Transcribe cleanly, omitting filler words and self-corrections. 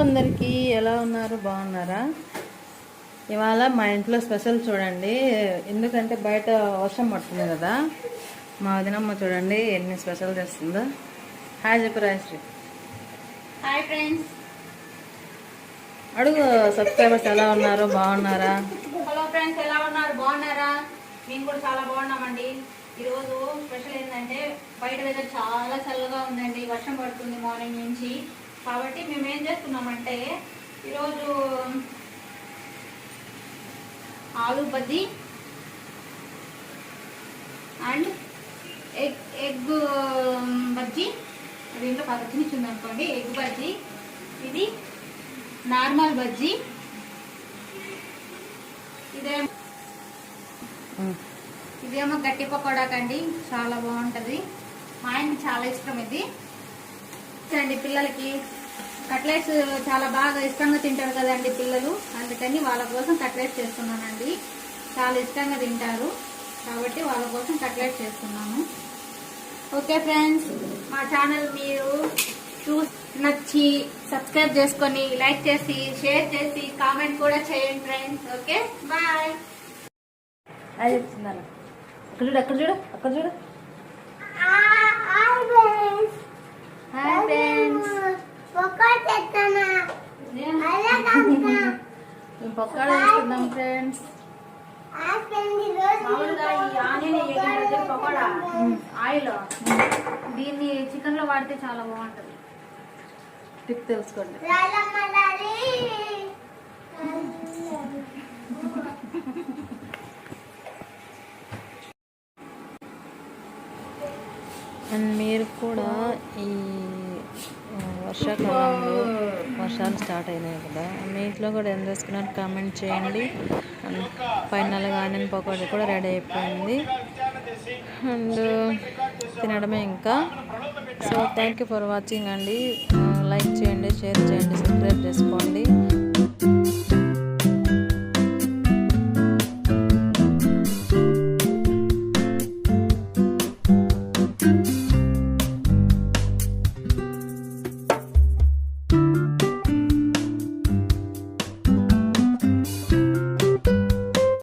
అందరికీ ఎలా ఉన్నారు? బాగున్నారా? ఇవాళ మా ఇంట్లో స్పెషల్ చూడండి. ఎందుకంటే బయట వర్షం పడుతుంది కదా. మా వదినమ్మ చూడండి ఎన్ని స్పెషల్ చేస్తుందో. హాయ్ చెప్పు రాయశ్రీ. Hi friends. అడుగు సబ్స్క్రైబర్స్ ఎలా ఉన్నారు? బాగున్నారా? హలో ఫ్రెండ్స్, ఎలా ఉన్నారు? బాగున్నారా? మేము కూడా చాలా బాగున్నామండి. ఈరోజు స్పెషల్ ఏంటంటే బయట వెదర్ చాలా చల్లగా ఉందండి. వర్షం పడుతుంది మార్నింగ్ నుంచి. కాబట్టి మేము ఏం చేస్తున్నామంటే ఈరోజు ఆలు బజ్జీ అండ్ ఎగ్ బజ్జీ, దీంట్లో పచ్చిమిర్చి అనుకోండి. ఎగ్ బజ్జీ, ఇది నార్మల్ బజ్జీ, ఇదేమో గట్టి పకోడాకండి. చాలా బాగుంటుంది. మా ఆయనకి చాలా ఇష్టం ఇది అండి. పిల్లలకి కట్లెట్స్ చాలా బాగా ఇష్టంగా తింటారు కదండి పిల్లలు, అందుకని వాళ్ళ కోసం కట్లెట్స్ చేస్తున్నానండి. చాలా ఇష్టంగా తింటారు కాబట్టి వాళ్ళ కోసం కట్లెట్స్ చేస్తున్నాను. ఓకే ఫ్రెండ్స్, మా ఛానల్ మీరు నచ్చి సబ్స్క్రైబ్ చేసుకొని లైక్ చేసి షేర్ చేసి కామెంట్ కూడా చేయండి ఫ్రెండ్స్. Okay, bye. అది చెప్తున్నాను. అక్కడ చూడు, అక్కడ చూడు, అక్కడ చూడు. Hi friends. పకోడా చేస్తున్నాం ఫ్రెండ్స్. మామూలుగా ఈ ఆనియన్ పకోడా ఆయిల్, దీన్ని చికెన్ లో వాడితే చాలా బాగుంటుంది. టిప్ తెలుసుకోండి. అండ్ మీరు కూడా ఈ వర్షాకాలంలో వర్షాలు స్టార్ట్ అయినాయి కదా, మీ ఇంట్లో కూడా ఏం చేసుకున్నారు కామెంట్ చేయండి. అండ్ ఫైనల్గా ఆనియన్ పకోడీ కూడా రెడీ అయిపోయింది. అండ్ తినడమే ఇంకా. So thank you for watching అండి. లైక్ చేయండి, షేర్ చేయండి, సబ్స్క్రైబ్ చేసుకోండి.